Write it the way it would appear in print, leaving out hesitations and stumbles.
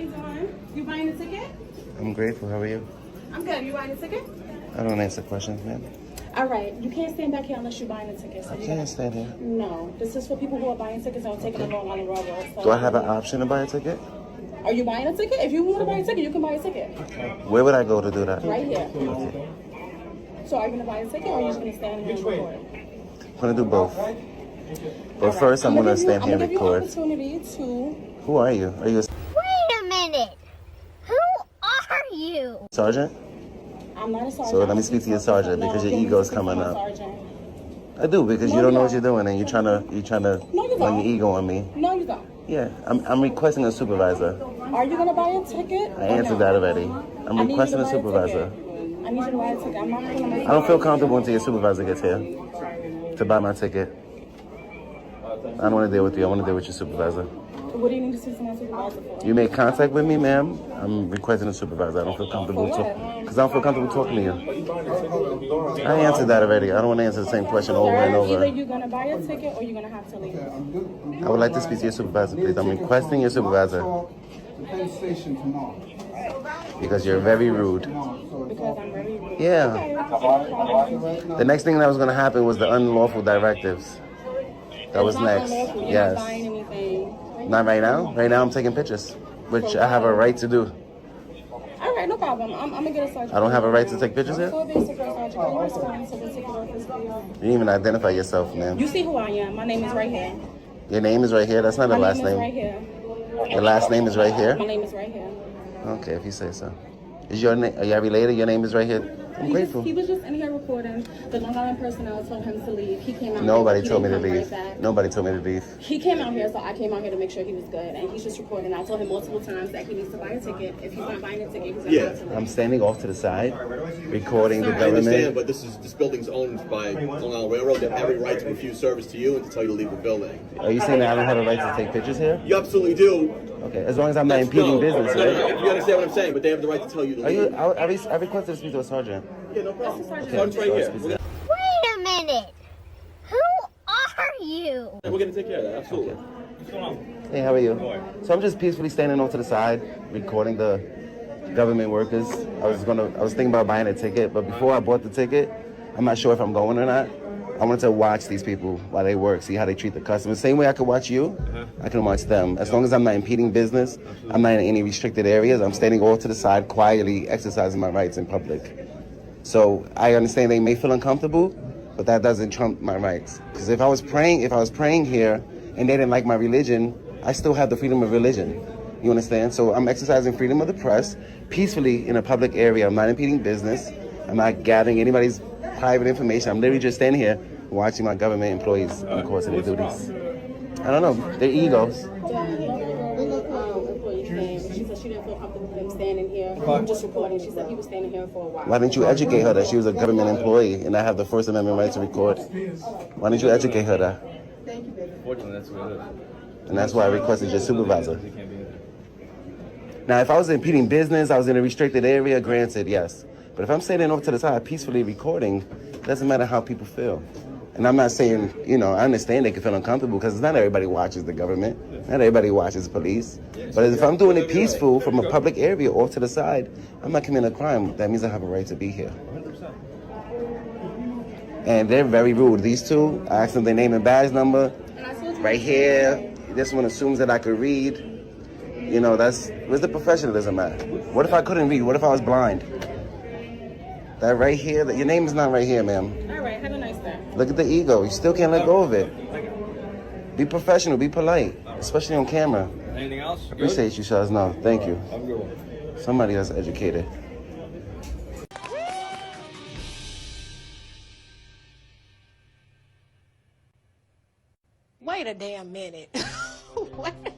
you doing? You buying a ticket? I'm grateful. How are you? I'm good. You buying a ticket? I don't answer questions, man. All right. You can't stand back here unless you're buying a ticket. So I can't stand here. No. This is for people who are buying tickets and taking along on the railroad. So Do I have an option to buy a ticket? Are you buying a ticket? If you want to buy a ticket, you can buy a ticket. Where would I go to do that? Right here. So are you going to buy a ticket or are you just going to stand here and record? I'm going to do both. But first, I'm going to stand here and record. I'm going to give you an opportunity to... Who are you? Are you a Wait a minute. Who are you? sergeant? I'm not a sergeant. So let me speak to your sergeant because your ego's coming up. Sergeant. I do because you don't know what you're doing and you're trying to No, you run don't. your ego on me. No, you don't. Yeah, I'm requesting a supervisor. Are you going to buy a ticket? I answered that already. I'm I need you requesting to a buy supervisor. I need you to buy a ticket. I'm not going to... I don't feel comfortable until your supervisor gets here to buy my ticket. I don't want to deal with you. I want to deal with your supervisor. What do you need to see my supervisor for? You made contact with me, ma'am. I'm requesting a supervisor. I don't feel comfortable because I don't feel comfortable talking to you. I answered that already. I don't want to answer the same question over and over. Either you're going to buy a ticket or you're going to have to leave. I would like to speak to your supervisor, please. I'm requesting your supervisor because you're very rude. Because I'm very rude. Yeah. Okay. The next thing that was going to happen was the unlawful directives. That was next. You're Yes. not buying anything. Not right now. Right now I'm taking pictures, which I have a right to do. All right, no problem. I'm going to get a sergeant. I don't have a right to take pictures here? So basically, sergeant, can you respond to the ticket office, please? You didn't even identify yourself, man. You see who I am. My name is right here. Your name is right here? That's not the My last name is name. right here. Your last name is right here? My name is right here. Okay, if you say so. Is your name, are you related? Your name is right here? I'm grateful. He was just in here recording. The Long Island personnel told him to leave. He came out Nobody here. told me to He didn't leave. come right back. Nobody told me to leave. He came out here, so I came out here to make sure he was good. And he's just recording. I told him multiple times that he needs to buy a ticket. If he's not buying a ticket, he's going to have to leave. I'm standing off to the side, recording the I understand, government. but this building's owned by Long Island Railroad. They have every right to refuse service to you and to tell you to leave the building. Are you saying that I don't have a right to take pictures here? You absolutely do. Okay, as long as I'm not impeding business, No, right? you understand what I'm saying, but they have the right to tell you to Are you? leave. I requested to speak to a sergeant. Yeah, no problem. Sergeant. Sergeant's right here. Okay. Wait a minute. Who are you? We're going to take care of that, absolutely. Hey, how are you? So I'm just peacefully standing off to the side, recording the government workers. I was thinking about buying a ticket, but before I bought the ticket, I'm not sure if I'm going or not. I wanted to watch these people while they work, see how they treat the customers. Same way I could watch you, I can watch them. As long as I'm not impeding business, I'm not in any restricted areas, I'm standing off to the side, quietly exercising my rights in public. So I understand they may feel uncomfortable, but that doesn't trump my rights. Because if I was praying here and they didn't like my religion, I still have the freedom of religion. You understand? So I'm exercising freedom of the press peacefully in a public area. I'm not impeding business. I'm not gathering anybody's private information. I'm literally just standing here watching my government employees in the course of their duties. I don't know, their egos. Employee came. She said she didn't feel comfortable with him standing here. Just recording. She said he was standing here for a while. Why didn't you educate her that she was a government employee and I have the First Amendment right to record? Why didn't you educate her that? Fortunately, that's what it is. And that's why I requested your supervisor. Now, if I was impeding business, I was in a restricted area, granted, yes. But if I'm standing off to the side peacefully recording, it doesn't matter how people feel. And I'm not saying, I understand they can feel uncomfortable because not everybody watches the government. Not everybody watches police. But if I'm doing it peaceful from a public area off to the side, I'm not committing a crime. That means I have a right to be here. And they're very rude. These two, I asked them their name and badge number. Right here, this one assumes that I could read. Where's the professionalism at? What if I couldn't read? What if I was blind? That right here, your name is not right here, ma'am. All right, have a nice day. Look at the ego. You still can't let go of it. Be professional, be polite, especially on camera. Anything else? I appreciate you, Shaz. No, thank you. Have a good one. Somebody that's educated. Wait a damn minute. What?